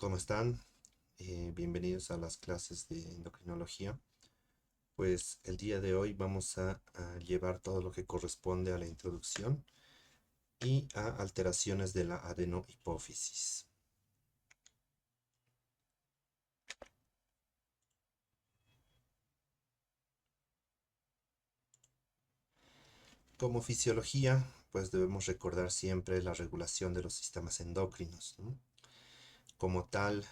¿Cómo están? Bienvenidos a las clases de endocrinología. Pues el día de hoy vamos a llevar todo lo que corresponde a la introducción y a alteraciones de la adenohipófisis. Como fisiología, pues debemos recordar siempre la regulación de los sistemas endocrinos, ¿no? Como tal,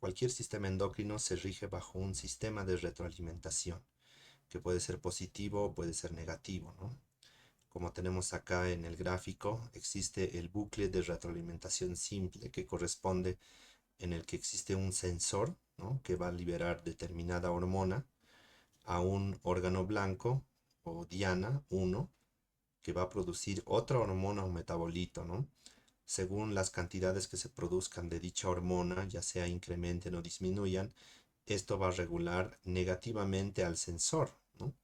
cualquier sistema endocrino se rige bajo un sistema de retroalimentación, que puede ser positivo o puede ser negativo, ¿no? Como tenemos acá en el gráfico, existe el bucle de retroalimentación simple que corresponde en el que existe un sensor, ¿no?, que va a liberar determinada hormona a un órgano blanco o diana 1 que va a producir otra hormona o metabolito, ¿no? Según las cantidades que se produzcan de dicha hormona, ya sea incrementen o disminuyan, esto va a regular negativamente al sensor, ¿no?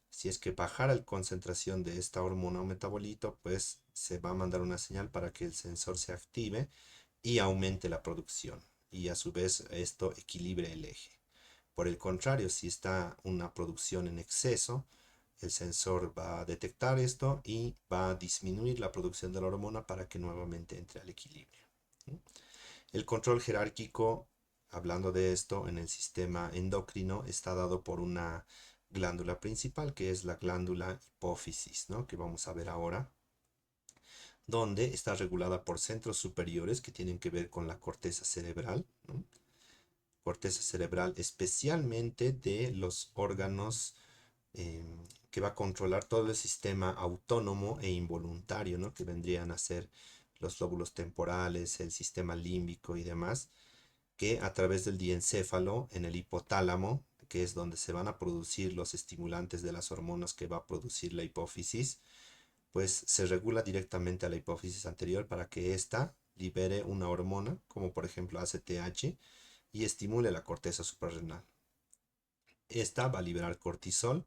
Si es que bajara la concentración de esta hormona o metabolito, pues se va a mandar una señal para que el sensor se active y aumente la producción. Y a su vez esto equilibre el eje. Por el contrario, si está una producción en exceso, el sensor va a detectar esto y va a disminuir la producción de la hormona para que nuevamente entre al equilibrio. El control jerárquico, hablando de esto, en el sistema endocrino está dado por una glándula principal, que es la glándula hipófisis, ¿no?, que vamos a ver ahora, donde está regulada por centros superiores que tienen que ver con la corteza cerebral, ¿no? Corteza cerebral especialmente de los órganos eh, que va a controlar todo el sistema autónomo e involuntario, ¿no?, que vendrían a ser los lóbulos temporales, el sistema límbico y demás, que a través del diencéfalo en el hipotálamo, que es donde se van a producir los estimulantes de las hormonas que va a producir la hipófisis, pues se regula directamente a la hipófisis anterior para que ésta libere una hormona, como por ejemplo ACTH, y estimule la corteza suprarrenal. Esta va a liberar cortisol,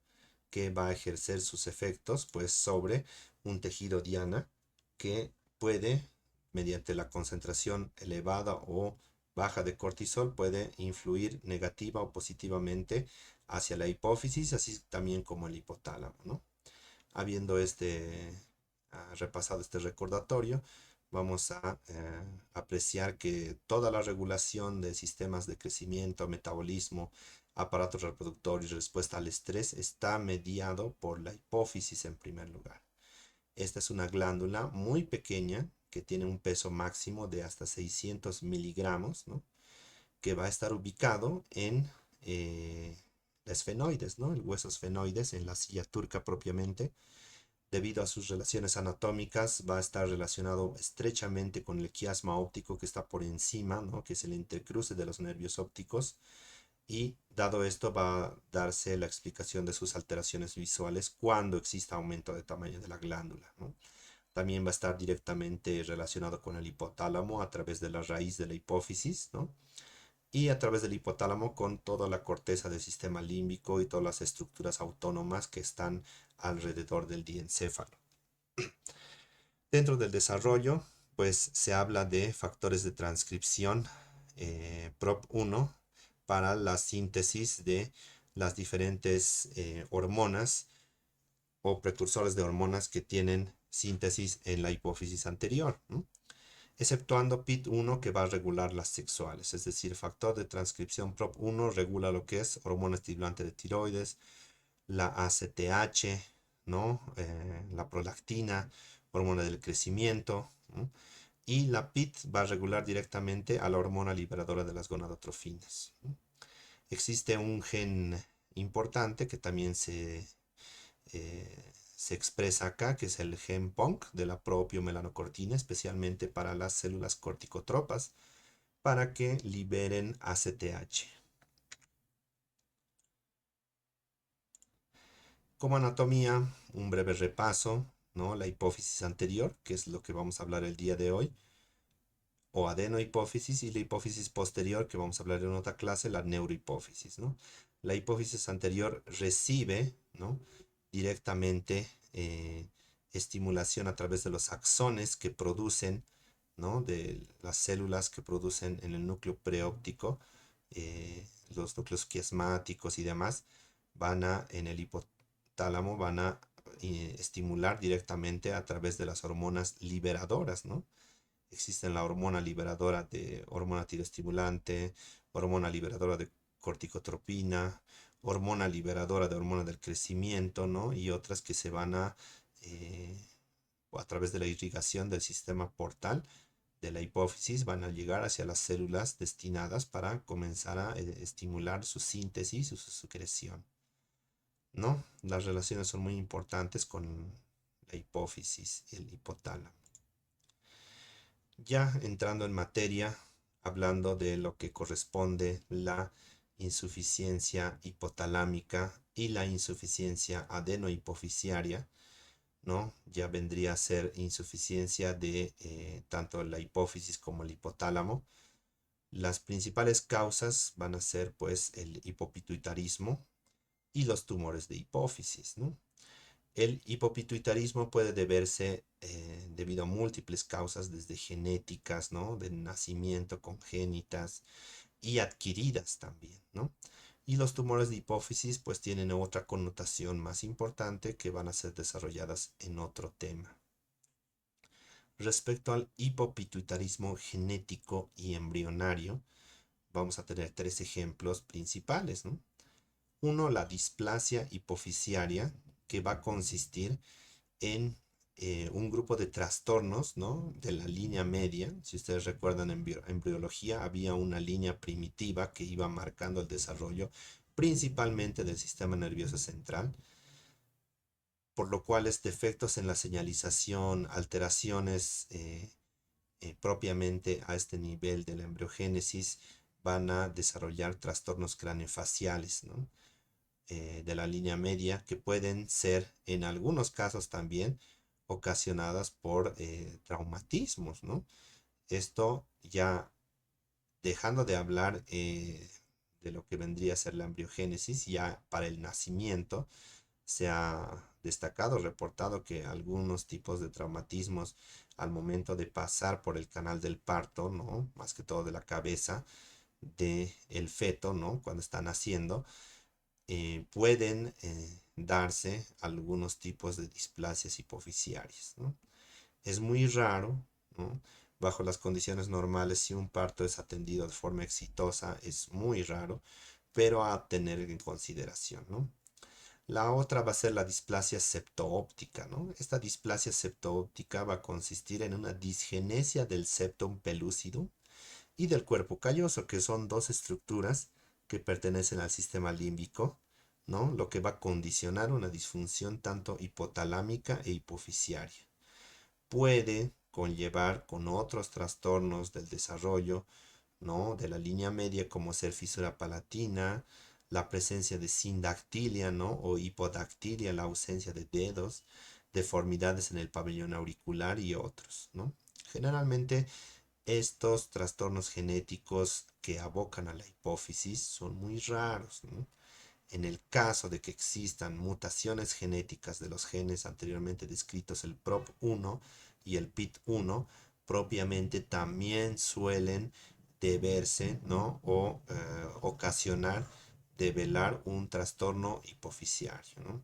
que va a ejercer sus efectos pues sobre un tejido diana que puede, mediante la concentración elevada o baja de cortisol, puede influir negativa o positivamente hacia la hipófisis, así también como el hipotálamo, ¿no? Habiendo repasado este recordatorio, vamos a apreciar que toda la regulación de sistemas de crecimiento, metabolismo, aparato reproductor y respuesta al estrés está mediado por la hipófisis en primer lugar. Esta es una glándula muy pequeña que tiene un peso máximo de hasta 600 miligramos, ¿no?, que va a estar ubicado en la esfenoides, ¿no?, el hueso esfenoides, en la silla turca propiamente. Debido a sus relaciones anatómicas, va a estar relacionado estrechamente con el quiasma óptico que está por encima, ¿no?, que es el intercruce de los nervios ópticos. Y dado esto, va a darse la explicación de sus alteraciones visuales cuando exista aumento de tamaño de la glándula, ¿no? También va a estar directamente relacionado con el hipotálamo a través de la raíz de la hipófisis, ¿no?, y a través del hipotálamo con toda la corteza del sistema límbico y todas las estructuras autónomas que están alrededor del diencéfalo. Dentro del desarrollo, pues se habla de factores de transcripción PROP1 para la síntesis de las diferentes hormonas o precursores de hormonas que tienen síntesis en la hipófisis anterior, ¿no?, exceptuando PIT1, que va a regular las sexuales. Es decir, factor de transcripción PROP1 regula lo que es hormona estimulante de tiroides, la ACTH, ¿no?, la prolactina, hormona del crecimiento, ¿no?, y la PIT va a regular directamente a la hormona liberadora de las gonadotrofinas, ¿no? Existe un gen importante que también se expresa acá, que es el gen PONC de la propiomelaanocortina, especialmente para las células corticotropas, para que liberen ACTH. Como anatomía, un breve repaso, ¿no?, la hipófisis anterior, que es lo que vamos a hablar el día de hoy, o adenohipófisis, y la hipófisis posterior, que vamos a hablar en otra clase, la neurohipófisis, ¿no? La hipófisis anterior recibe, ¿no?, directamente estimulación a través de los axones que producen ¿no? De las células que producen en el núcleo preóptico, los núcleos quiasmáticos y demás, en el hipotálamo, van a estimular directamente a través de las hormonas liberadoras, ¿no? Existe la hormona liberadora de hormona tiroestimulante, hormona liberadora de corticotropina, hormona liberadora de hormona del crecimiento, ¿no? Y otras que se van eh, a través de la irrigación del sistema portal de la hipófisis, van a llegar hacia las células destinadas para comenzar a estimular su síntesis y su secreción, ¿no? Las relaciones son muy importantes con la hipófisis y el hipotálamo. Ya entrando en materia, hablando de lo que corresponde la insuficiencia hipotalámica y la insuficiencia adenohipofisiaria, ¿no? Ya vendría a ser insuficiencia de tanto la hipófisis como el hipotálamo. Las principales causas van a ser pues el hipopituitarismo y los tumores de hipófisis, ¿no? El hipopituitarismo puede deberse debido a múltiples causas, desde genéticas, ¿no? De nacimiento, congénitas y adquiridas también, ¿no? Y los tumores de hipófisis pues tienen otra connotación más importante que van a ser desarrolladas en otro tema. Respecto al hipopituitarismo genético y embrionario, vamos a tener tres ejemplos principales, ¿no? Uno, la displasia hipofisiaria, que va a consistir en un grupo de trastornos, ¿no? De la línea media. Si ustedes recuerdan, en embriología había una línea primitiva que iba marcando el desarrollo principalmente del sistema nervioso central, por lo cual defectos en la señalización, alteraciones propiamente a este nivel de la embriogénesis van a desarrollar trastornos craneofaciales, ¿no? De la línea media, que pueden ser en algunos casos también ocasionadas por traumatismos, ¿no? Esto ya dejando de hablar de lo que vendría a ser la embriogénesis, ya para el nacimiento se ha destacado, reportado que algunos tipos de traumatismos al momento de pasar por el canal del parto, ¿no? Más que todo de la cabeza del feto, ¿no? Cuando está naciendo, pueden darse algunos tipos de displasias hipofisiarias, ¿no? Es muy raro, ¿no? Bajo las condiciones normales, si un parto es atendido de forma exitosa, es muy raro, pero a tener en consideración, ¿no? La otra va a ser la displasia septoóptica, ¿no? Esta displasia septoóptica va a consistir en una disgenesia del septum pelúcido y del cuerpo calloso, que son dos estructuras que pertenecen al sistema límbico, ¿no? Lo que va a condicionar una disfunción tanto hipotalámica e hipofisiaria. Puede conllevar con otros trastornos del desarrollo, ¿no? De la línea media, como ser fisura palatina, la presencia de sindactilia, ¿no? O hipodactilia, la ausencia de dedos, deformidades en el pabellón auricular y otros, ¿no? Generalmente estos trastornos genéticos que abocan a la hipófisis son muy raros, ¿no? En el caso de que existan mutaciones genéticas de los genes anteriormente descritos, el PROP1 y el PIT1, propiamente también suelen deberse, ¿no? O ocasionar, develar un trastorno hipofisiario, ¿no?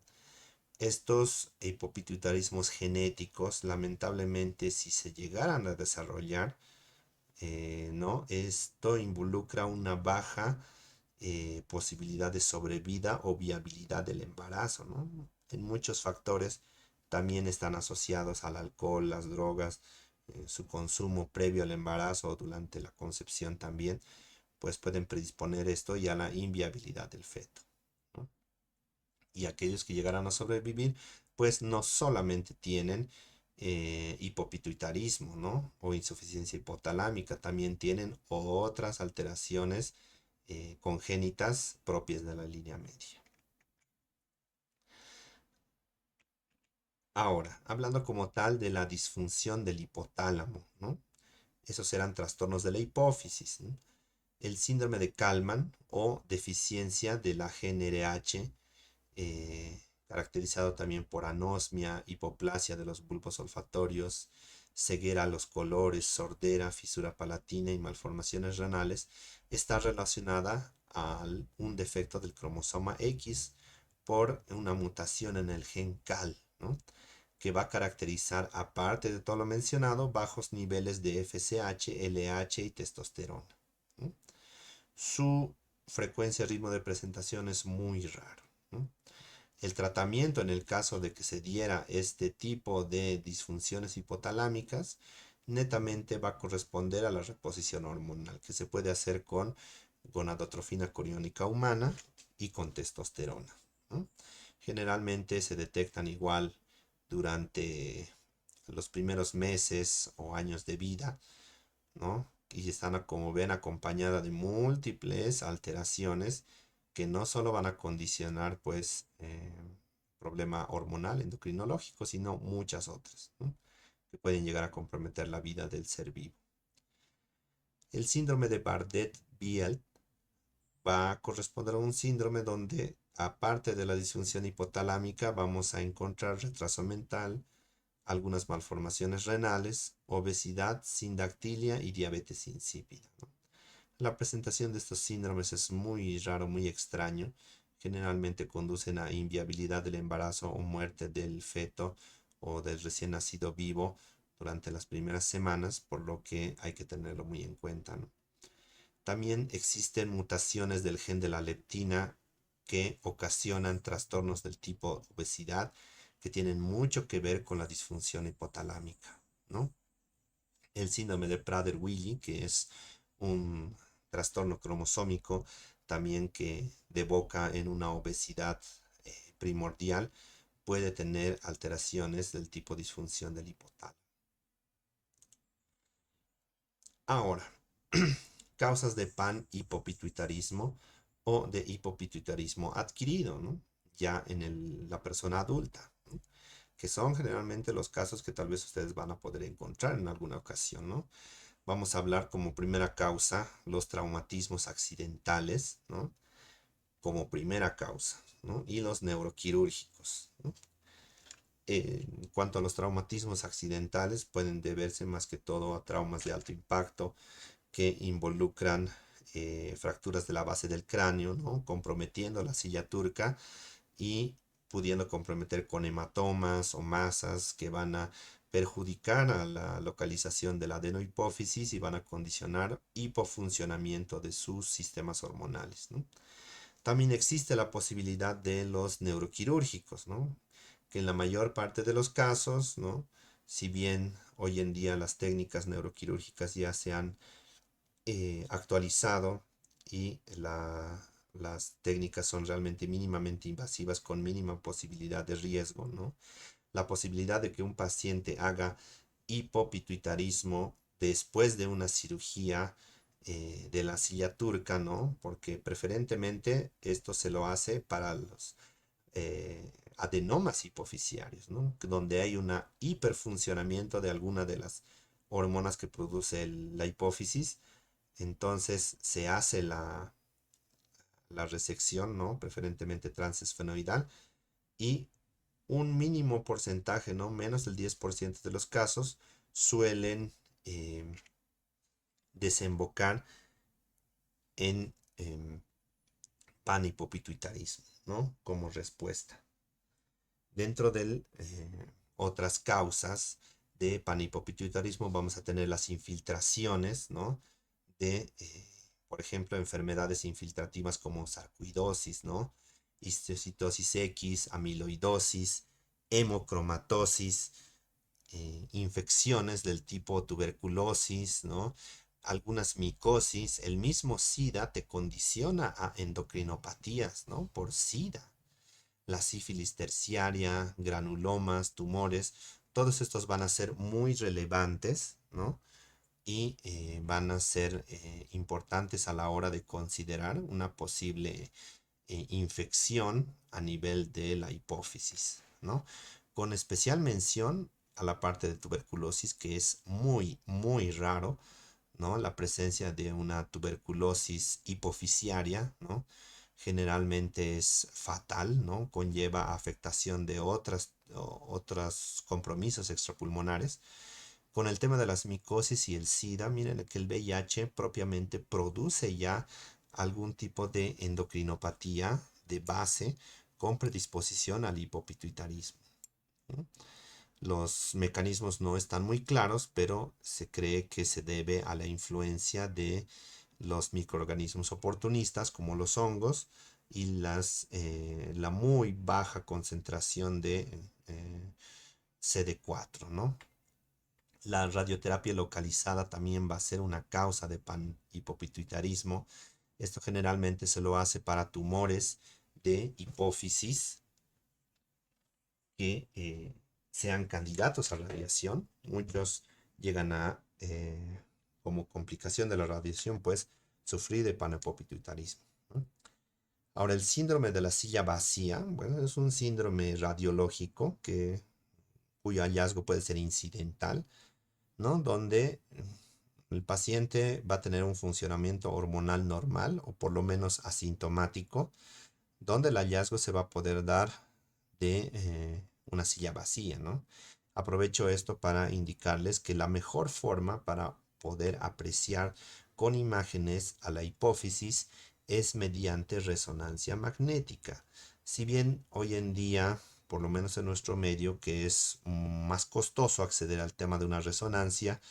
Estos hipopituitarismos genéticos, lamentablemente, si se llegaran a desarrollar, ¿no? Esto involucra una baja posibilidad de sobrevida o viabilidad del embarazo, ¿no? En muchos factores también están asociados al alcohol, las drogas, su consumo previo al embarazo o durante la concepción también, pues pueden predisponer esto y a la inviabilidad del feto, ¿no? Y aquellos que llegaran a sobrevivir, pues no solamente tienen hipopituitarismo, ¿no? O insuficiencia hipotalámica, también tienen otras alteraciones congénitas propias de la línea media. Ahora, hablando como tal de la disfunción del hipotálamo, ¿no? Esos serán trastornos de la hipófisis, ¿no? El síndrome de Kallmann o deficiencia de la GnRH, caracterizado también por anosmia, hipoplasia de los bulbos olfatorios, ceguera a los colores, sordera, fisura palatina y malformaciones renales, está relacionada a un defecto del cromosoma X por una mutación en el gen CAL, ¿no? Que va a caracterizar, aparte de todo lo mencionado, bajos niveles de FSH, LH y testosterona, ¿no? Su frecuencia y ritmo de presentación es muy raro, ¿no? El tratamiento en el caso de que se diera este tipo de disfunciones hipotalámicas netamente va a corresponder a la reposición hormonal que se puede hacer con gonadotrofina coriónica humana y con testosterona, ¿no? Generalmente se detectan igual durante los primeros meses o años de vida, ¿no? Y están, como ven, acompañadas de múltiples alteraciones que no solo van a condicionar, pues, problema hormonal, endocrinológico, sino muchas otras, ¿no? Que pueden llegar a comprometer la vida del ser vivo. El síndrome de Bardet-Biedl va a corresponder a un síndrome donde, aparte de la disfunción hipotalámica, vamos a encontrar retraso mental, algunas malformaciones renales, obesidad, sindactilia y diabetes insípida, ¿no? La presentación de estos síndromes es muy raro, muy extraño. Generalmente conducen a inviabilidad del embarazo o muerte del feto o del recién nacido vivo durante las primeras semanas, por lo que hay que tenerlo muy en cuenta, ¿no? También existen mutaciones del gen de la leptina que ocasionan trastornos del tipo obesidad que tienen mucho que ver con la disfunción hipotalámica, ¿no? El síndrome de Prader-Willi, que es un trastorno cromosómico también que deboca en una obesidad primordial, puede tener alteraciones del tipo disfunción del hipotálamo. Ahora, causas de panhipopituitarismo o de hipopituitarismo adquirido, ¿no? Ya en la persona adulta, ¿no? Que son generalmente los casos que tal vez ustedes van a poder encontrar en alguna ocasión, ¿no? Vamos a hablar como primera causa los traumatismos accidentales, ¿no? Como primera causa, ¿no? Y los neuroquirúrgicos, ¿no? En cuanto a los traumatismos accidentales, pueden deberse más que todo a traumas de alto impacto que involucran fracturas de la base del cráneo, ¿no? Comprometiendo la silla turca y pudiendo comprometer con hematomas o masas que van a perjudicar a la localización de la adenohipófisis y van a condicionar hipofuncionamiento de sus sistemas hormonales, ¿no? También existe la posibilidad de los neuroquirúrgicos, ¿no? Que en la mayor parte de los casos, ¿no? Si bien hoy en día las técnicas neuroquirúrgicas ya se han actualizado y las técnicas son realmente mínimamente invasivas con mínima posibilidad de riesgo, ¿no? La posibilidad de que un paciente haga hipopituitarismo después de una cirugía de la silla turca, ¿no? Porque preferentemente esto se lo hace para los adenomas hipofisiarios, ¿no? Donde hay un hiperfuncionamiento de alguna de las hormonas que produce la hipófisis. Entonces se hace la resección, ¿no? Preferentemente transesfenoidal y un mínimo porcentaje, ¿no? Menos del 10% de los casos suelen eh, desembocar en panhipopituitarismo, ¿no? Como respuesta. Dentro de otras causas de panhipopituitarismo vamos a tener las infiltraciones, ¿no? De, por ejemplo, enfermedades infiltrativas como sarcoidosis, ¿no? Histiocytosis X, amiloidosis, hemocromatosis, infecciones del tipo tuberculosis, ¿no? Algunas micosis, el mismo SIDA te condiciona a endocrinopatías, ¿no? Por SIDA. La sífilis terciaria, granulomas, tumores, todos estos van a ser muy relevantes, ¿no? Y van a ser importantes a la hora de considerar una posible infección a nivel de la hipófisis, ¿no? Con especial mención a la parte de tuberculosis, que es muy, muy raro, ¿no? La presencia de una tuberculosis hipofisiaria, ¿no? Generalmente es fatal, ¿no? Conlleva afectación de otros compromisos extrapulmonares, Con el tema de las micosis y el SIDA, miren que el VIH propiamente produce ya algún tipo de endocrinopatía de base con predisposición al hipopituitarismo. ¿No? Los mecanismos no están muy claros, pero se cree que se debe a la influencia de los microorganismos oportunistas como los hongos y la muy baja concentración de CD4, ¿no? La radioterapia localizada también va a ser una causa de panhipopituitarismo. Esto generalmente se lo hace para tumores de hipófisis que sean candidatos a radiación. Muchos llegan a, como complicación de la radiación, pues, sufrir de panhipopituitarismo, ¿no? Ahora, el síndrome de la silla vacía, bueno, es un síndrome radiológico cuyo hallazgo puede ser incidental, ¿no? Donde el paciente va a tener un funcionamiento hormonal normal o por lo menos asintomático, donde el hallazgo se va a poder dar de una silla vacía, ¿no? Aprovecho esto para indicarles que la mejor forma para poder apreciar con imágenes a la hipófisis es mediante resonancia magnética. Si bien hoy en día, por lo menos en nuestro medio, que es más costoso acceder al tema de una resonancia,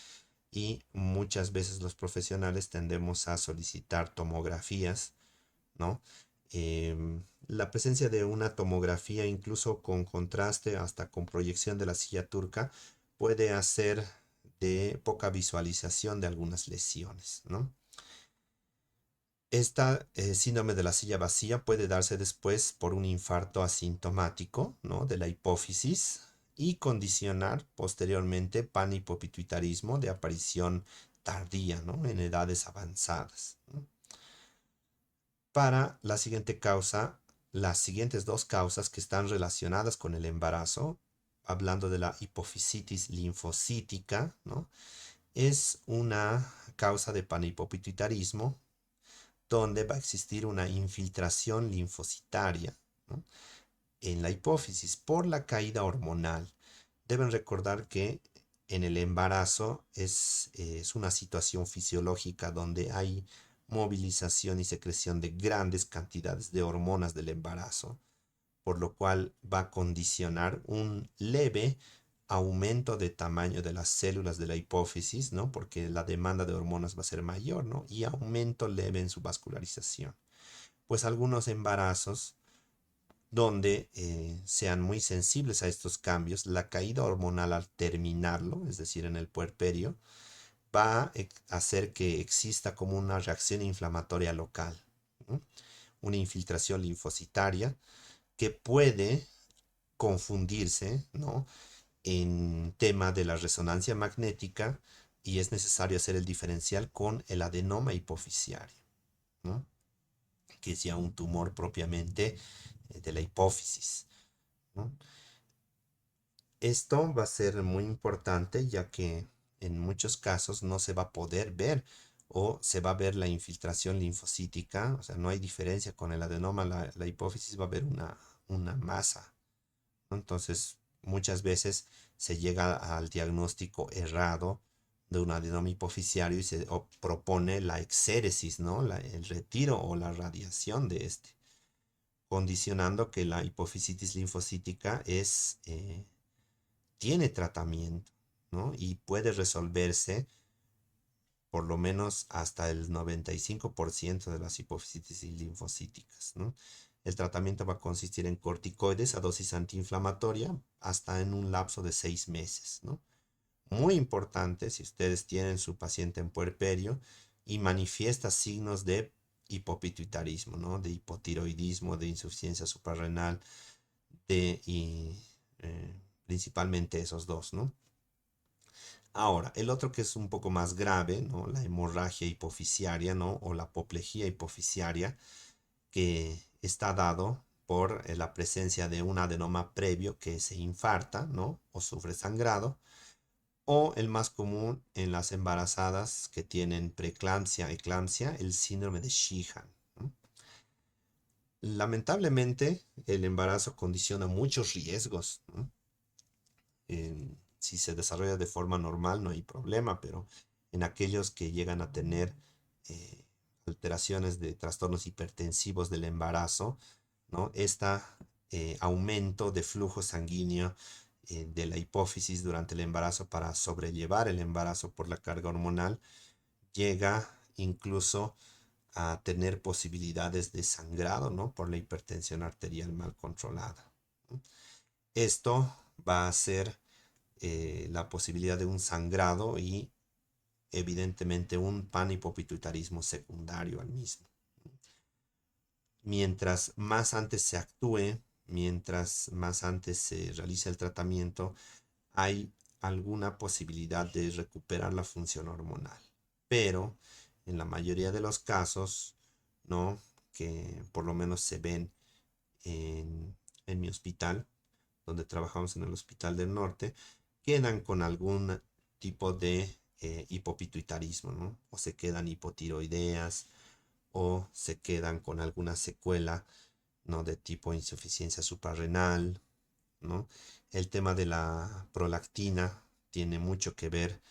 y muchas veces los profesionales tendemos a solicitar tomografías, ¿no? La presencia de una tomografía, incluso con contraste, hasta con proyección de la silla turca, puede hacer de poca visualización de algunas lesiones, ¿no? Esta síndrome de la silla vacía puede darse después por un infarto asintomático, ¿no? De la hipófisis y condicionar posteriormente panhipopituitarismo de aparición tardía, ¿no? En edades avanzadas, ¿no? Para la siguiente causa, las siguientes dos causas que están relacionadas con el embarazo, hablando de la hipofisitis linfocítica, ¿no? Es una causa de panhipopituitarismo donde va a existir una infiltración linfocitaria, ¿no? En la hipófisis por la caída hormonal. Deben recordar que en el embarazo es una situación fisiológica donde hay movilización y secreción de grandes cantidades de hormonas del embarazo, por lo cual va a condicionar un leve aumento de tamaño de las células de la hipófisis, ¿no? Porque la demanda de hormonas va a ser mayor, ¿no? Y aumento leve en su vascularización. Pues algunos embarazos donde sean muy sensibles a estos cambios, la caída hormonal al terminarlo, es decir, en el puerperio, va a hacer que exista como una reacción inflamatoria local, ¿no? Una infiltración linfocitaria que puede confundirse, ¿no? En tema de la resonancia magnética y es necesario hacer el diferencial con el adenoma hipofisiario, ¿no? Que es ya un tumor propiamente de la hipófisis, ¿no? Esto va a ser muy importante ya que en muchos casos no se va a poder ver o se va a ver la infiltración linfocítica, o sea, no hay diferencia con el adenoma, la hipófisis va a haber una masa, ¿no? Entonces, muchas veces se llega al diagnóstico errado de un adenoma hipofisiario y se propone la exéresis, ¿no? El retiro o la radiación de este, condicionando que la hipofisitis linfocítica tiene tratamiento, ¿no? Y puede resolverse por lo menos hasta el 95% de las hipofisitis linfocíticas, ¿no? El tratamiento va a consistir en corticoides a dosis antiinflamatoria hasta en un lapso de 6 meses, ¿no? Muy importante si ustedes tienen su paciente en puerperio y manifiesta signos de hipopituitarismo, ¿no? De hipotiroidismo, de insuficiencia suprarrenal, y principalmente esos dos, ¿no? Ahora, el otro que es un poco más grave, ¿no? La hemorragia hipofisiaria, ¿no? O la apoplejía hipofisiaria, que está dado por la presencia de un adenoma previo que se infarta, ¿no? O sufre sangrado, o el más común en las embarazadas que tienen preeclampsia, eclampsia, el síndrome de Sheehan, ¿no? Lamentablemente, el embarazo condiciona muchos riesgos, ¿no? Si se desarrolla de forma normal no hay problema, pero en aquellos que llegan a tener eh, alteraciones de trastornos hipertensivos del embarazo, ¿no? Aumento de flujo sanguíneo de la hipófisis durante el embarazo para sobrellevar el embarazo por la carga hormonal llega incluso a tener posibilidades de sangrado, ¿no? Por la hipertensión arterial mal controlada. Esto va a ser la posibilidad de un sangrado y evidentemente un panhipopituitarismo secundario al mismo. Mientras más antes se actúe, mientras más antes se realice el tratamiento, hay alguna posibilidad de recuperar la función hormonal. Pero en la mayoría de los casos, ¿no? Que por lo menos se ven en mi hospital, donde trabajamos en el Hospital del Norte, quedan con algún tipo de hipopituitarismo, ¿no? O se quedan hipotiroideas, o se quedan con alguna secuela, ¿no? De tipo insuficiencia suprarrenal, ¿no? El tema de la prolactina tiene mucho que ver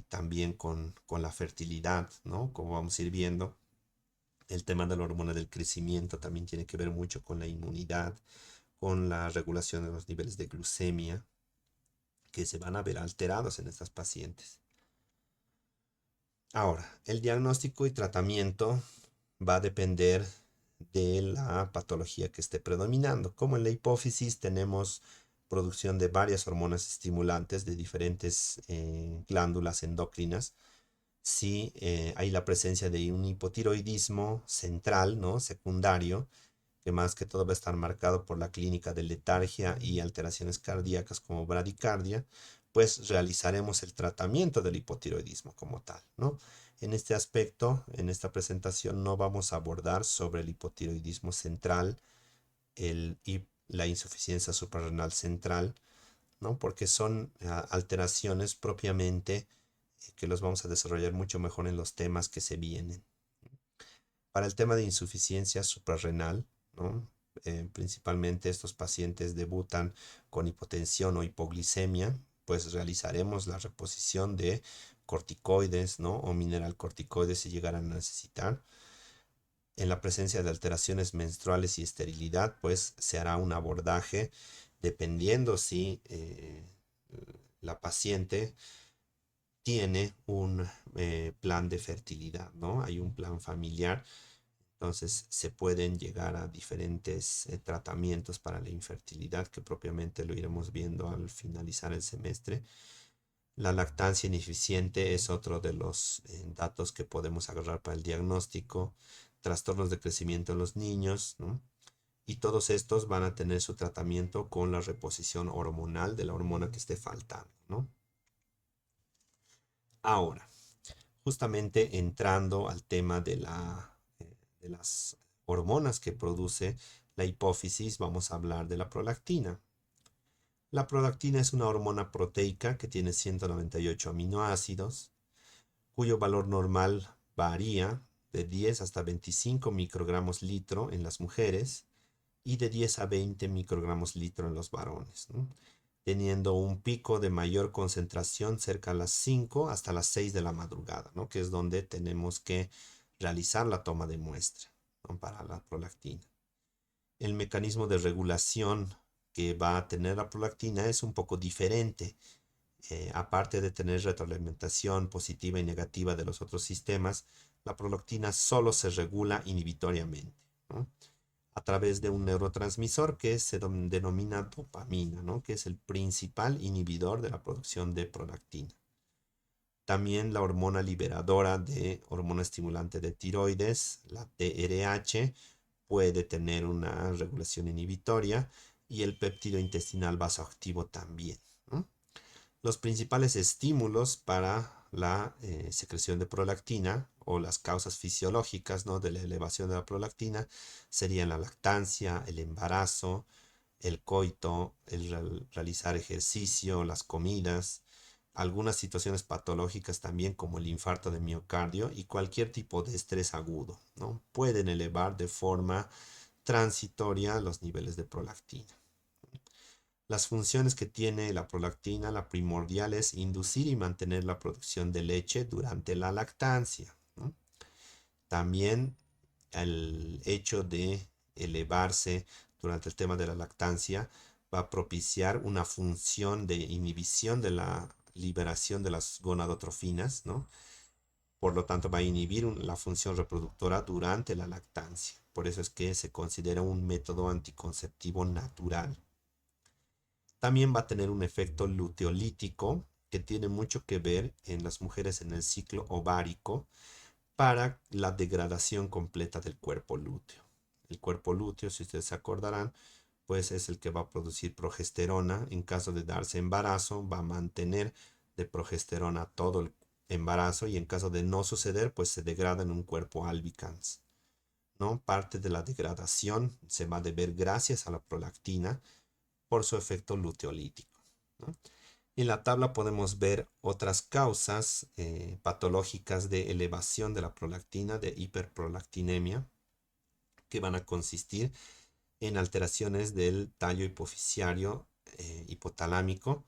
también con la fertilidad, ¿no? Como vamos a ir viendo. El tema de la hormona del crecimiento también tiene que ver mucho con la inmunidad, con la regulación de los niveles de glucemia, que se van a ver alterados en estas pacientes. Ahora, el diagnóstico y tratamiento va a depender de la patología que esté predominando. Como en la hipófisis tenemos producción de varias hormonas estimulantes de diferentes glándulas endocrinas, si hay la presencia de un hipotiroidismo central, ¿no? Secundario, que más que todo va a estar marcado por la clínica de letargia y alteraciones cardíacas como bradicardia, pues realizaremos el tratamiento del hipotiroidismo como tal, ¿no? En este aspecto, en esta presentación, no vamos a abordar sobre el hipotiroidismo central, la insuficiencia suprarrenal central, ¿no? Porque son alteraciones propiamente que los vamos a desarrollar mucho mejor en los temas que se vienen. Para el tema de insuficiencia suprarrenal, ¿no? Principalmente estos pacientes debutan con hipotensión o hipoglicemia, pues realizaremos la reposición de corticoides, ¿no? O mineralcorticoides si llegaran a necesitar. En la presencia de alteraciones menstruales y esterilidad, pues se hará un abordaje dependiendo si la paciente tiene un plan de fertilidad, ¿no? Hay un plan familiar, entonces se pueden llegar a diferentes tratamientos para la infertilidad que propiamente lo iremos viendo al finalizar el semestre. La lactancia ineficiente es otro de los datos que podemos agarrar para el diagnóstico, trastornos de crecimiento en los niños, ¿no? Y todos estos van a tener su tratamiento con la reposición hormonal de la hormona que esté faltando, ¿no? Ahora, justamente entrando al tema de las hormonas que produce la hipófisis, vamos a hablar de la prolactina. La prolactina es una hormona proteica que tiene 198 aminoácidos, cuyo valor normal varía de 10 hasta 25 microgramos litro en las mujeres y de 10 a 20 microgramos litro en los varones, ¿no? Teniendo un pico de mayor concentración cerca a las 5 hasta las 6 de la madrugada, ¿no? Que es donde tenemos que realizar la toma de muestra, ¿no? Para la prolactina. El mecanismo de regulación que va a tener la prolactina es un poco diferente. Aparte de tener retroalimentación positiva y negativa de los otros sistemas, la prolactina solo se regula inhibitoriamente, ¿no? A través de un neurotransmisor que se denomina dopamina, ¿no? Que es el principal inhibidor de la producción de prolactina. También la hormona liberadora de hormona estimulante de tiroides, la TRH, puede tener una regulación inhibitoria y el péptido intestinal vasoactivo también, ¿no? Los principales estímulos para la secreción de prolactina o las causas fisiológicas, ¿no? De la elevación de la prolactina serían la lactancia, el embarazo, el coito, el realizar ejercicio, las comidas, algunas situaciones patológicas también como el infarto de miocardio y cualquier tipo de estrés agudo, ¿no? Pueden elevar de forma transitoria los niveles de prolactina. Las funciones que tiene la prolactina, la primordial es inducir y mantener la producción de leche durante la lactancia, ¿no? También el hecho de elevarse durante el tema de la lactancia va a propiciar una función de inhibición de la liberación de las gonadotrofinas, ¿no? Por lo tanto, va a inhibir la función reproductora durante la lactancia. Por eso es que se considera un método anticonceptivo natural. También va a tener un efecto luteolítico que tiene mucho que ver en las mujeres en el ciclo ovárico para la degradación completa del cuerpo lúteo. El cuerpo lúteo, si ustedes se acordarán, pues es el que va a producir progesterona. En caso de darse embarazo, va a mantener de progesterona todo el embarazo, y en caso de no suceder, pues se degrada en un cuerpo albicans, ¿no? Parte de la degradación se va a deber gracias a la prolactina por su efecto luteolítico, ¿no? En la tabla podemos ver otras causas patológicas de elevación de la prolactina, de hiperprolactinemia, que van a consistir en alteraciones del tallo hipoficiario hipotalámico,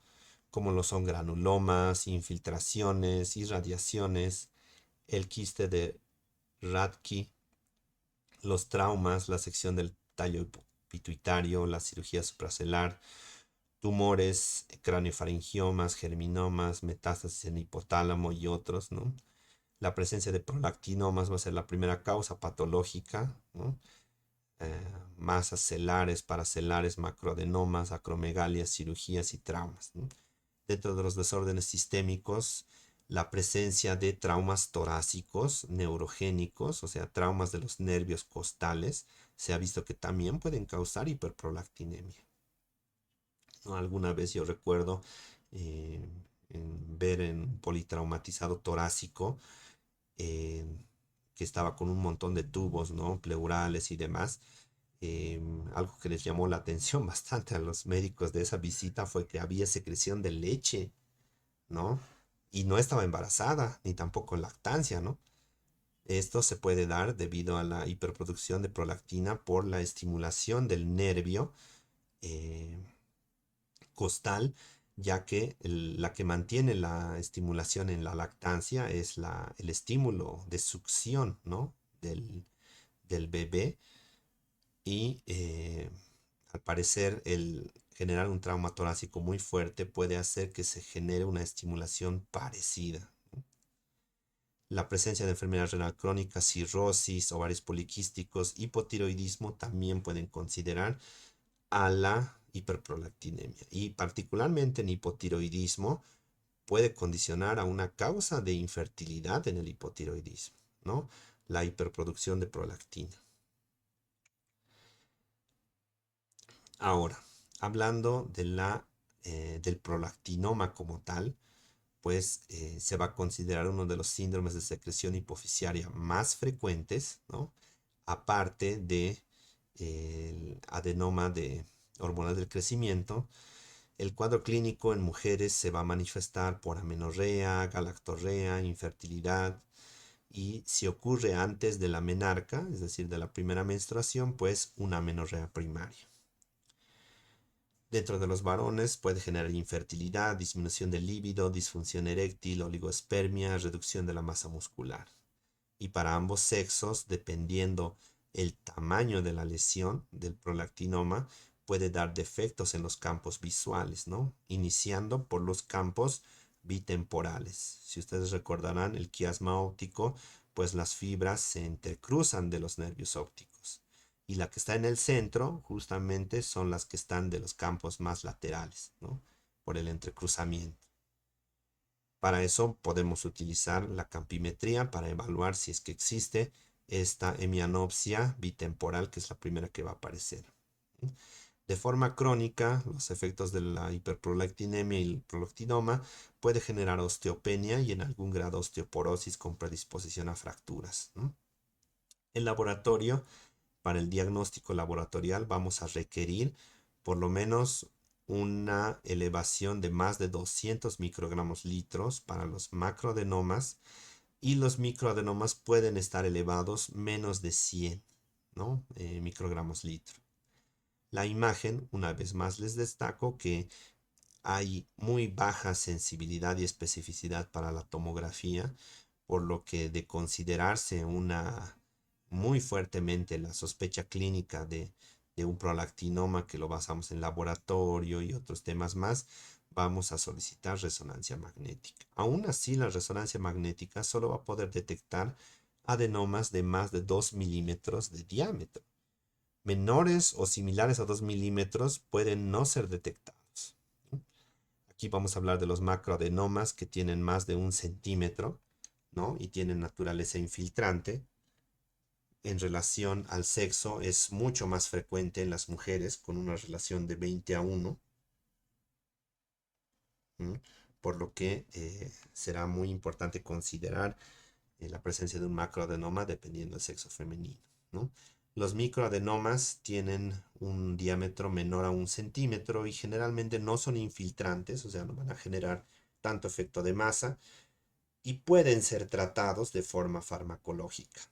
como lo son granulomas, infiltraciones, irradiaciones, el quiste de Rathke, los traumas, la sección del tallo pituitario, la cirugía supracelular, tumores, craneofaringiomas, germinomas, metástasis en hipotálamo y otros, ¿no? La presencia de prolactinomas va a ser la primera causa patológica, ¿no? Masas celares, paracelares, macroadenomas, acromegalias, cirugías y traumas, ¿no? Dentro de los desórdenes sistémicos, la presencia de traumas torácicos, neurogénicos, o sea, traumas de los nervios costales, se ha visto que también pueden causar hiperprolactinemia, ¿no? Alguna vez yo recuerdo eh, ver en un politraumatizado torácico eh, que estaba con un montón de tubos, ¿no? Pleurales y demás. Algo que les llamó la atención bastante a los médicos de esa visita fue que había secreción de leche, ¿no? Y no estaba embarazada, ni tampoco lactancia, ¿no? Esto se puede dar debido a la hiperproducción de prolactina por la estimulación del nervio eh, costal, ya que la que mantiene la estimulación en la lactancia es el estímulo de succión, ¿no? del bebé, y al parecer el generar un trauma torácico muy fuerte puede hacer que se genere una estimulación parecida. La presencia de enfermedad renal crónica, cirrosis, ovarios poliquísticos, hipotiroidismo también pueden considerar a la hiperprolactinemia, y particularmente en hipotiroidismo puede condicionar a una causa de infertilidad en el hipotiroidismo, ¿no? La hiperproducción de prolactina. Ahora, hablando del prolactinoma como tal, pues se va a considerar uno de los síndromes de secreción hipoficiaria más frecuentes, ¿no? Aparte de el adenoma hormonal del crecimiento. El cuadro clínico en mujeres se va a manifestar por amenorrea, galactorrea, infertilidad, y si ocurre antes de la menarca, es decir, de la primera menstruación, pues una amenorrea primaria. Dentro de los varones puede generar infertilidad, disminución del líbido, disfunción eréctil, oligospermia, reducción de la masa muscular. Y para ambos sexos, dependiendo el tamaño de la lesión del prolactinoma, puede dar defectos en los campos visuales, ¿no? Iniciando por los campos bitemporales. Si ustedes recordarán el quiasma óptico, pues las fibras se intercruzan de los nervios ópticos. Y la que está en el centro, justamente, son las que están de los campos más laterales, ¿no? Por el entrecruzamiento. Para eso podemos utilizar la campimetría para evaluar si es que existe esta hemianopsia bitemporal, que es la primera que va a aparecer. De forma crónica, los efectos de la hiperprolactinemia y el prolactinoma puede generar osteopenia y en algún grado osteoporosis con predisposición a fracturas, ¿no? El laboratorio, para el diagnóstico laboratorial, vamos a requerir por lo menos una elevación de más de 200 microgramos litros para los macroadenomas, y los microadenomas pueden estar elevados menos de 100, ¿no? Microgramos litro. La imagen, una vez más les destaco que hay muy baja sensibilidad y especificidad para la tomografía, por lo que de considerarse una muy fuertemente la sospecha clínica de un prolactinoma que lo basamos en laboratorio y otros temas más, vamos a solicitar resonancia magnética. Aún así, la resonancia magnética solo va a poder detectar adenomas de más de 2 milímetros de diámetro. Menores o similares a 2 milímetros pueden no ser detectados. Aquí vamos a hablar de los macroadenomas que tienen más de 1 centímetro, ¿no? Y tienen naturaleza infiltrante. En relación al sexo es mucho más frecuente en las mujeres, con una relación de 20 a 1, ¿m? Por lo que será muy importante considerar la presencia de un macroadenoma dependiendo del sexo femenino, ¿no? Los microadenomas tienen un diámetro menor a 1 centímetro y generalmente no son infiltrantes, o sea, no van a generar tanto efecto de masa y pueden ser tratados de forma farmacológica.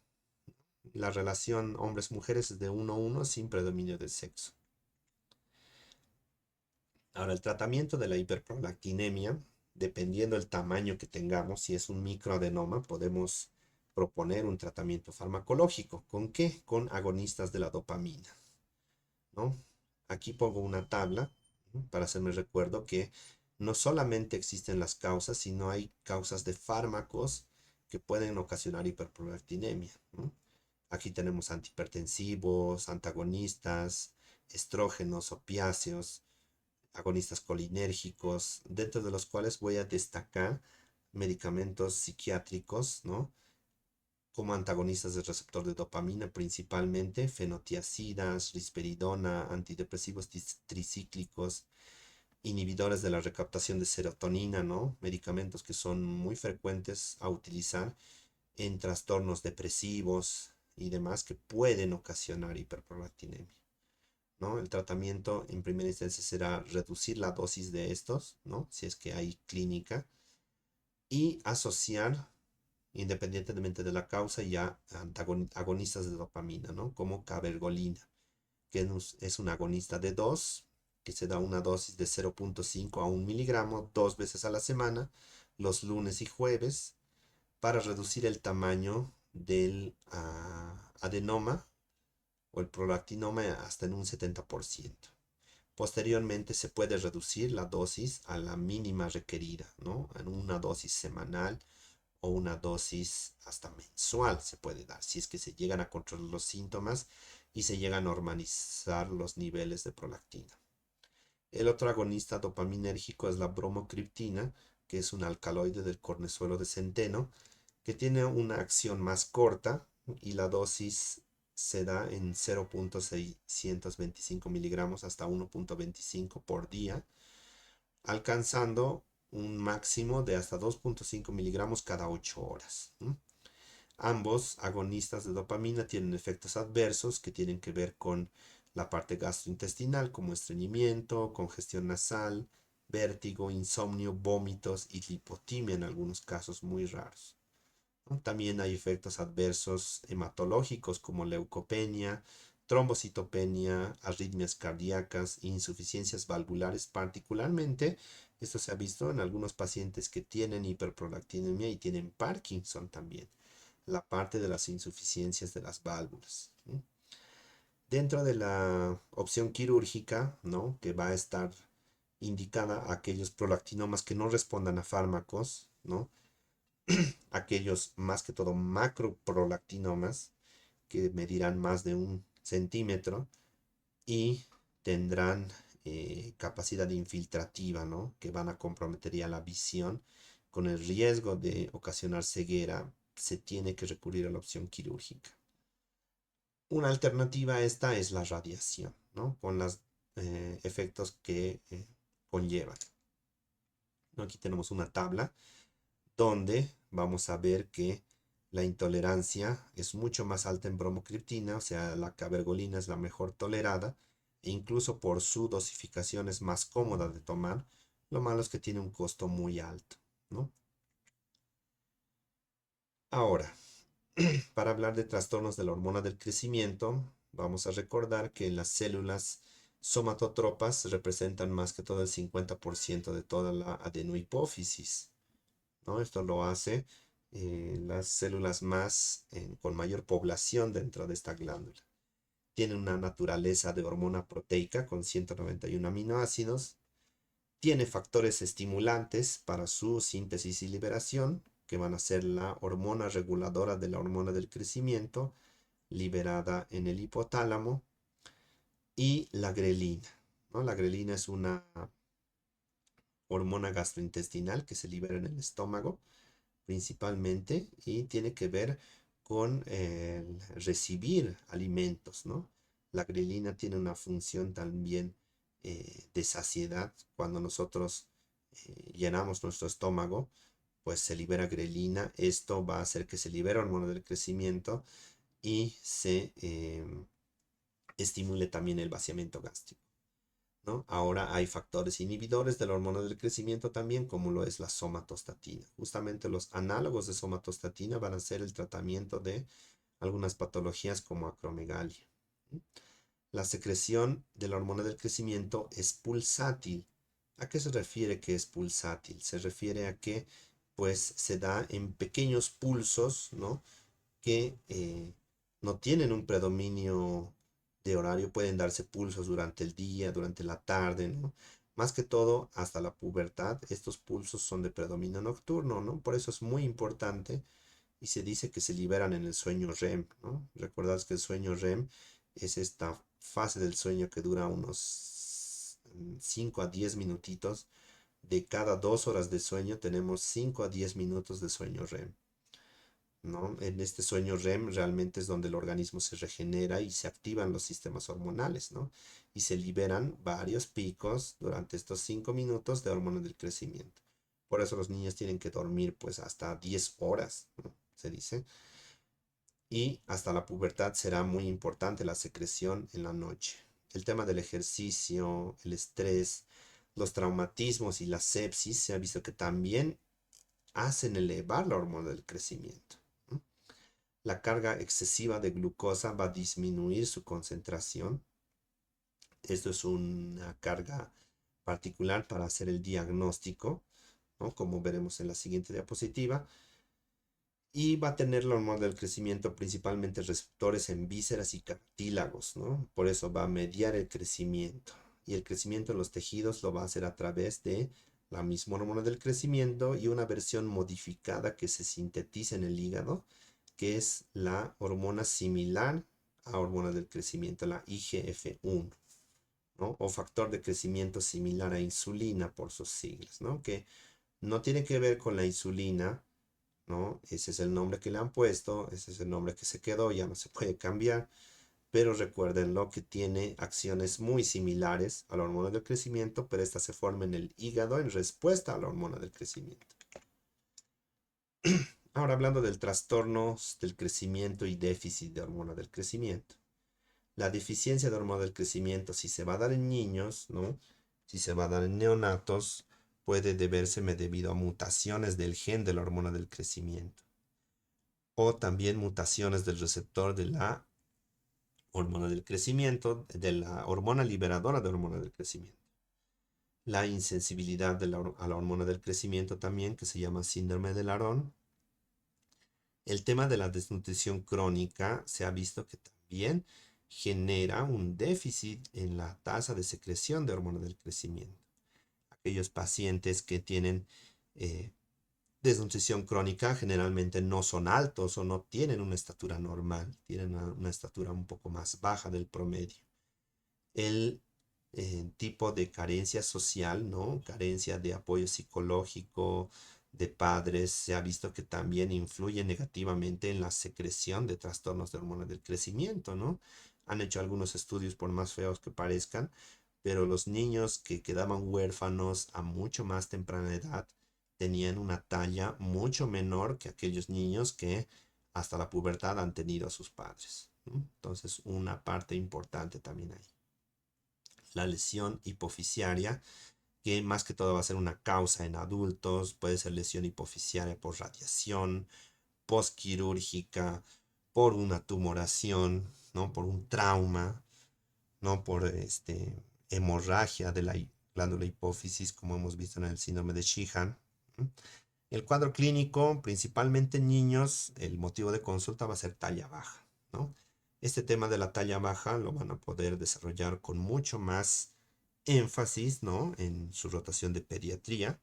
La relación hombres-mujeres es de 1 a 1 sin predominio del sexo. Ahora, el tratamiento de la hiperprolactinemia, dependiendo del tamaño que tengamos, si es un microadenoma, podemos proponer un tratamiento farmacológico. ¿Con qué? Con agonistas de la dopamina, ¿no? Aquí pongo una tabla, ¿no? Para hacerme recuerdo que no solamente existen las causas, sino hay causas de fármacos que pueden ocasionar hiperprolactinemia, ¿no? Aquí tenemos antihipertensivos, antagonistas, estrógenos, opiáceos, agonistas colinérgicos, dentro de los cuales voy a destacar medicamentos psiquiátricos, ¿no? Como antagonistas del receptor de dopamina, principalmente fenotiacidas, risperidona, antidepresivos tricíclicos, inhibidores de la recaptación de serotonina, ¿no? Medicamentos que son muy frecuentes a utilizar en trastornos depresivos y demás que pueden ocasionar hiperprolactinemia, ¿no? El tratamiento en primera instancia será reducir la dosis de estos, ¿no? Si es que hay clínica, y asociar, independientemente de la causa, ya agonistas de dopamina, ¿no? Como cabergolina, que es un agonista de 2, que se da una dosis de 0,5 a 1 miligramo 2 veces a la semana, los lunes y jueves, para reducir el tamaño del adenoma o el prolactinoma hasta en un 70%. Posteriormente se puede reducir la dosis a la mínima requerida, ¿no? En una dosis semanal o una dosis hasta mensual se puede dar, si es que se llegan a controlar los síntomas y se llega a normalizar los niveles de prolactina. El otro agonista dopaminérgico es la bromocriptina, que es un alcaloide del cornezuelo de centeno, que tiene una acción más corta y la dosis se da en 0,625 miligramos hasta 1,25 por día, alcanzando un máximo de hasta 2,5 miligramos cada 8 horas. Ambos agonistas de dopamina tienen efectos adversos que tienen que ver con la parte gastrointestinal, como estreñimiento, congestión nasal, vértigo, insomnio, vómitos y lipotimia en algunos casos muy raros, ¿no? También hay efectos adversos hematológicos como leucopenia, trombocitopenia, arritmias cardíacas, insuficiencias valvulares, particularmente esto se ha visto en algunos pacientes que tienen hiperprolactinemia y tienen Parkinson también, la parte de las insuficiencias de las válvulas, ¿no? Dentro de la opción quirúrgica, ¿no? Que va a estar indicada a aquellos prolactinomas que no respondan a fármacos, ¿no? Aquellos más que todo macroprolactinomas que medirán más de 1 centímetro y tendrán capacidad infiltrativa, ¿no? Que van a comprometer ya la visión. Con el riesgo de ocasionar ceguera, se tiene que recurrir a la opción quirúrgica. Una alternativa a esta es la radiación, ¿no? Con los efectos que conllevan, ¿no? Aquí tenemos una tabla donde vamos a ver que la intolerancia es mucho más alta en bromocriptina, o sea, la cabergolina es la mejor tolerada, e incluso por su dosificación es más cómoda de tomar. Lo malo es que tiene un costo muy alto, ¿no? Ahora, para hablar de trastornos de la hormona del crecimiento, vamos a recordar que las células somatotropas representan más que todo el 50% de toda la adenohipófisis, ¿no? Esto lo hace las células con mayor población dentro de esta glándula. Tiene una naturaleza de hormona proteica con 191 aminoácidos. Tiene factores estimulantes para su síntesis y liberación, que van a ser la hormona reguladora de la hormona del crecimiento, liberada en el hipotálamo, y la grelina, ¿no? La grelina es una hormona gastrointestinal que se libera en el estómago principalmente y tiene que ver con el recibir alimentos, ¿no? La grelina tiene una función también de saciedad. Cuando nosotros llenamos nuestro estómago, pues se libera grelina. Esto va a hacer que se libere hormona del crecimiento y se estimule también el vaciamiento gástrico, ¿no? Ahora hay factores inhibidores de la hormona del crecimiento también, como lo es la somatostatina. Justamente los análogos de somatostatina van a ser el tratamiento de algunas patologías como acromegalia. La secreción de la hormona del crecimiento es pulsátil. ¿A qué se refiere que es pulsátil? Se refiere a que pues se da en pequeños pulsos, ¿no? Que no tienen un predominio de horario, pueden darse pulsos durante el día, durante la tarde, ¿no? Más que todo, hasta la pubertad, estos pulsos son de predominio nocturno, ¿no? Por eso es muy importante y se dice que se liberan en el sueño REM, ¿no? Recordad que el sueño REM es esta fase del sueño que dura unos 5 a 10 minutitos. De cada 2 horas de sueño tenemos 5 a 10 minutos de sueño REM, ¿no? En este sueño REM realmente es donde el organismo se regenera y se activan los sistemas hormonales, ¿no? Y se liberan varios picos durante estos 5 minutos de hormona del crecimiento. Por eso los niños tienen que dormir pues hasta 10 horas, ¿no? Se dice. Y hasta la pubertad será muy importante la secreción en la noche. El tema del ejercicio, el estrés, los traumatismos y la sepsis se ha visto que también hacen elevar la hormona del crecimiento. La carga excesiva de glucosa va a disminuir su concentración. Esto es una carga particular para hacer el diagnóstico, ¿no? Como veremos en la siguiente diapositiva. Y va a tener la hormona del crecimiento principalmente receptores en vísceras y cartílagos, ¿no? Por eso va a mediar el crecimiento. Y el crecimiento en los tejidos lo va a hacer a través de la misma hormona del crecimiento y una versión modificada que se sintetiza en el hígado, que es la hormona similar a hormona del crecimiento, la IGF-1, ¿no? O factor de crecimiento similar a insulina por sus siglas, ¿no? Que no tiene que ver con la insulina, ¿no? Ese es el nombre que le han puesto, ese es el nombre que se quedó, ya no se puede cambiar, pero recuérdenlo que tiene acciones muy similares a la hormona del crecimiento, pero esta se forma en el hígado en respuesta a la hormona del crecimiento. Ahora hablando del trastornos del crecimiento y déficit de hormona del crecimiento. La deficiencia de hormona del crecimiento, si se va a dar en niños, ¿no? Si se va a dar en neonatos, puede deberseme debido a mutaciones del gen de la hormona del crecimiento o también mutaciones del receptor de la hormona del crecimiento, de la hormona liberadora de hormona del crecimiento. La insensibilidad a la hormona del crecimiento también, que se llama síndrome de Laron. El tema de la desnutrición crónica se ha visto que también genera un déficit en la tasa de secreción de hormona del crecimiento. Aquellos pacientes que tienen desnutrición crónica generalmente no son altos o no tienen una estatura normal, tienen una estatura un poco más baja del promedio. El tipo de carencia social, ¿no? Carencia de apoyo psicológico de padres, se ha visto que también influye negativamente en la secreción de trastornos de hormona del crecimiento, ¿no? Han hecho algunos estudios, por más feos que parezcan, pero los niños que quedaban huérfanos a mucho más temprana edad tenían una talla mucho menor que aquellos niños que hasta la pubertad han tenido a sus padres, ¿no? Entonces, una parte importante también ahí. La lesión hipofisiaria, que más que todo va a ser una causa en adultos, puede ser lesión hipofisiaria por radiación, postquirúrgica, por una tumoración, ¿no? Por un trauma, ¿no? Por hemorragia de la glándula hipófisis, como hemos visto en el síndrome de Sheehan. El cuadro clínico, principalmente en niños, el motivo de consulta va a ser talla baja, ¿no? Este tema de la talla baja lo van a poder desarrollar con mucho más énfasis, ¿no? En su rotación de pediatría,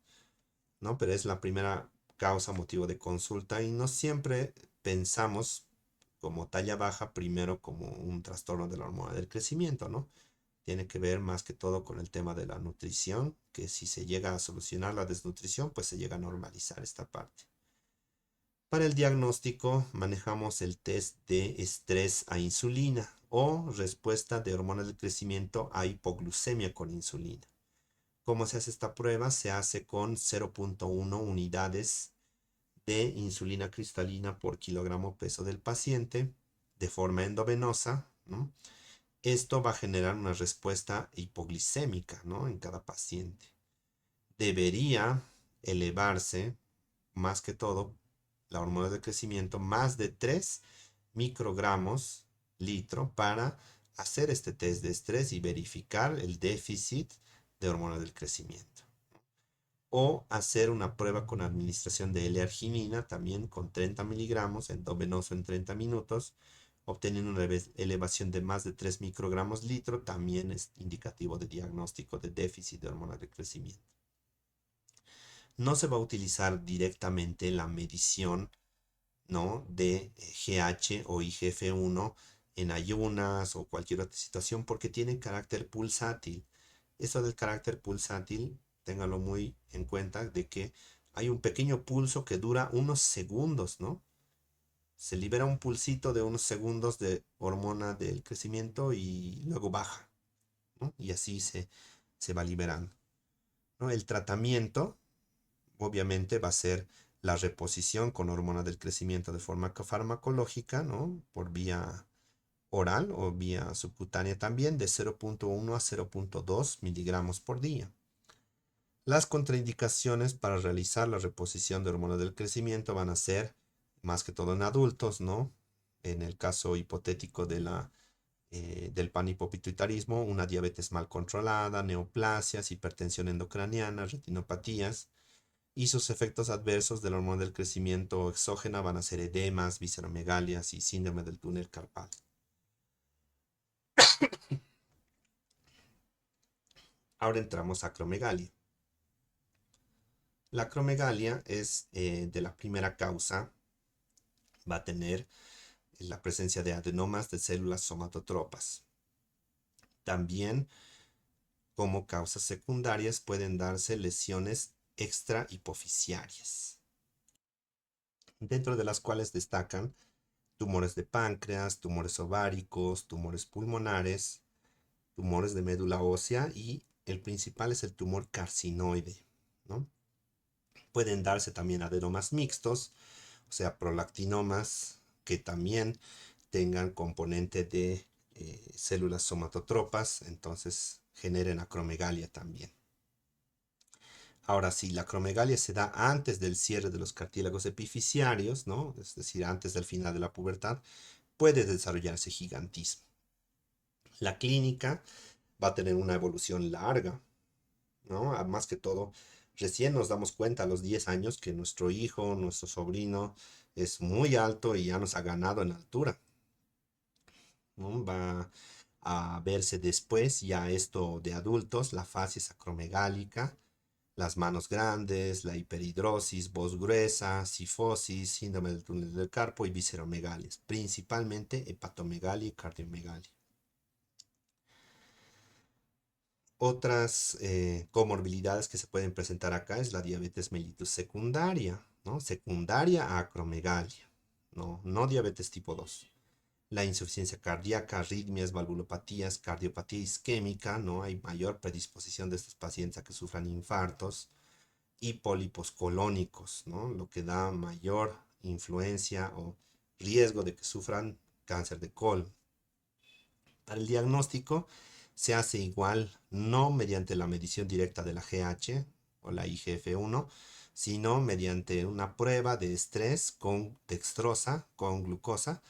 ¿no? Pero es la primera causa, motivo de consulta y no siempre pensamos como talla baja primero como un trastorno de la hormona del crecimiento, ¿no? Tiene que ver más que todo con el tema de la nutrición, que si se llega a solucionar la desnutrición, pues se llega a normalizar esta parte. Para el diagnóstico manejamos el test de estrés a insulina o respuesta de hormonas del crecimiento a hipoglucemia con insulina. ¿Cómo se hace esta prueba? Se hace con 0.1 unidades de insulina cristalina por kilogramo peso del paciente de forma endovenosa, ¿no? Esto va a generar una respuesta hipoglicémica, ¿no? En cada paciente. Debería elevarse, más que todo, la hormona de crecimiento, más de 3 microgramos litro para hacer este test de estrés y verificar el déficit de hormona del crecimiento. O hacer una prueba con administración de L-arginina, también con 30 miligramos endovenoso en 30 minutos, obteniendo una elevación de más de 3 microgramos litro, también es indicativo de diagnóstico de déficit de hormona de crecimiento. No se va a utilizar directamente la medición, ¿no? de GH o IGF-1 en ayunas o cualquier otra situación porque tiene carácter pulsátil. Eso del carácter pulsátil, téngalo muy en cuenta de que hay un pequeño pulso que dura unos segundos, ¿no? Se libera un pulsito de unos segundos de hormona del crecimiento y luego baja, ¿no? Y así se va liberando, ¿no? El tratamiento, obviamente, va a ser la reposición con hormona del crecimiento de forma farmacológica, ¿no? Por vía oral o vía subcutánea también de 0.1 a 0.2 miligramos por día. Las contraindicaciones para realizar la reposición de hormona del crecimiento van a ser más que todo en adultos, ¿no? En el caso hipotético del panhipopituitarismo, una diabetes mal controlada, neoplasias, hipertensión endocraniana, retinopatías y sus efectos adversos de la hormona del crecimiento exógena van a ser edemas, visceromegalias y síndrome del túnel carpal. Ahora entramos a acromegalia. La acromegalia es de la primera causa, va a tener la presencia de adenomas de células somatotropas. También como causas secundarias pueden darse lesiones extrahipofisiarias, dentro de las cuales destacan tumores de páncreas, tumores ováricos, tumores pulmonares, tumores de médula ósea y el principal es el tumor carcinoide, ¿no? Pueden darse también adenomas mixtos, o sea, prolactinomas que también tengan componente de células somatotropas, entonces generen acromegalia también. Ahora, si la acromegalia se da antes del cierre de los cartílagos epifisiarios, ¿no? Es decir, antes del final de la pubertad, puede desarrollarse gigantismo. La clínica va a tener una evolución larga, ¿no? Más que todo, recién nos damos cuenta a los 10 años que nuestro hijo, nuestro sobrino, es muy alto y ya nos ha ganado en altura, ¿no? Va a verse después, ya esto de adultos, la facies acromegálica, las manos grandes, la hiperhidrosis, voz gruesa, cifosis, síndrome del túnel del carpo y visceromegalias, principalmente hepatomegalia y cardiomegalia. Otras comorbilidades que se pueden presentar acá es la diabetes mellitus secundaria, ¿no? Secundaria a acromegalia, no diabetes tipo 2. La insuficiencia cardíaca, arritmias, valvulopatías, cardiopatía isquémica, ¿no? Hay mayor predisposición de estos pacientes a que sufran infartos y pólipos colónicos, ¿no? Lo que da mayor influencia o riesgo de que sufran cáncer de colon. Para el diagnóstico se hace igual, no mediante la medición directa de la GH o la IGF-1, sino mediante una prueba de estrés con dextrosa, con glucosa,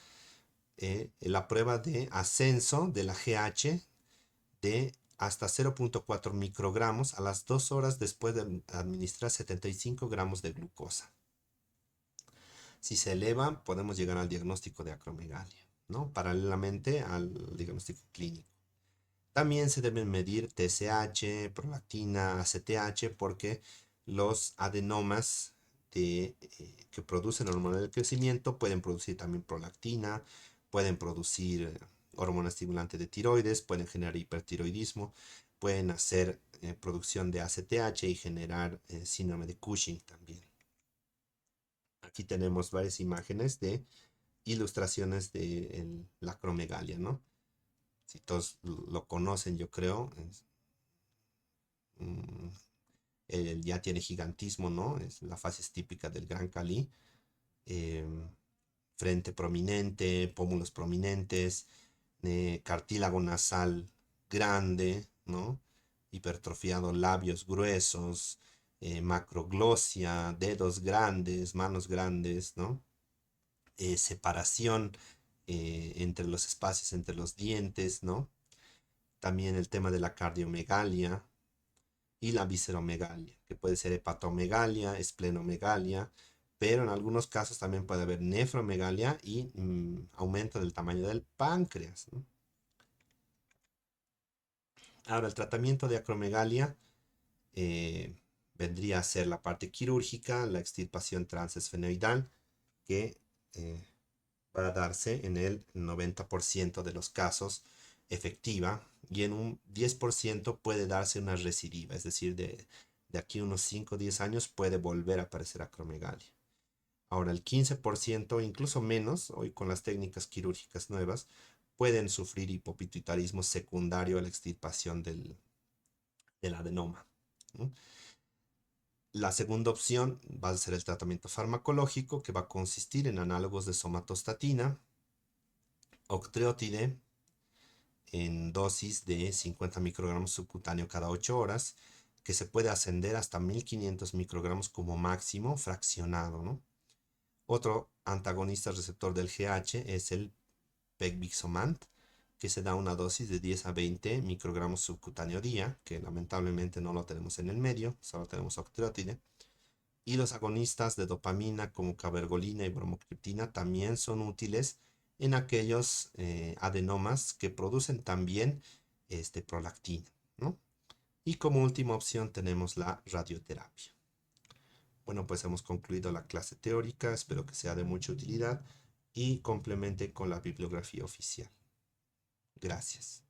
la prueba de ascenso de la GH de hasta 0.4 microgramos a las 2 horas después de administrar 75 gramos de glucosa. Si se eleva, podemos llegar al diagnóstico de acromegalia, ¿no? Paralelamente al diagnóstico clínico. También se deben medir TSH, prolactina, ACTH, porque los adenomas que producen hormona del crecimiento pueden producir también prolactina, pueden producir hormona estimulante de tiroides, pueden generar hipertiroidismo, pueden hacer producción de ACTH y generar síndrome de Cushing también. Aquí tenemos varias imágenes de ilustraciones de la acromegalia, ¿no? Si todos lo conocen, yo creo. Mm, Él ya tiene gigantismo, ¿no? Es la fase típica del Gran Cali. em, Frente prominente, pómulos prominentes, cartílago nasal grande, ¿no? Hipertrofiado, labios gruesos, macroglosia, dedos grandes, manos grandes, ¿no? Separación entre los espacios entre los dientes, ¿no? También el tema de la cardiomegalia y la visceromegalia, que puede ser hepatomegalia, esplenomegalia, pero en algunos casos también puede haber nefromegalia y aumento del tamaño del páncreas, ¿no? Ahora, el tratamiento de acromegalia eh, vendría a ser la parte quirúrgica, la extirpación transesfenoidal, que eh, va a darse en el 90% de los casos efectiva y en un 10% puede darse una recidiva, es decir, de aquí a unos 5 o 10 años puede volver a aparecer acromegalia. Ahora el 15%, incluso menos, hoy con las técnicas quirúrgicas nuevas, pueden sufrir hipopituitarismo secundario a la extirpación del adenoma, ¿no? La segunda opción va a ser el tratamiento farmacológico, que va a consistir en análogos de somatostatina, octreotide, en dosis de 50 microgramos subcutáneo cada 8 horas, que se puede ascender hasta 1500 microgramos como máximo fraccionado, ¿no? Otro antagonista receptor del GH es el pegvixomant, que se da una dosis de 10 a 20 microgramos subcutáneo día, que lamentablemente no lo tenemos en el medio, solo tenemos octreotide. Y los agonistas de dopamina como cabergolina y bromocriptina también son útiles en aquellos adenomas que producen también prolactina, ¿no? Y como última opción tenemos la radioterapia. Bueno, pues hemos concluido la clase teórica, espero que sea de mucha utilidad y complemente con la bibliografía oficial. Gracias.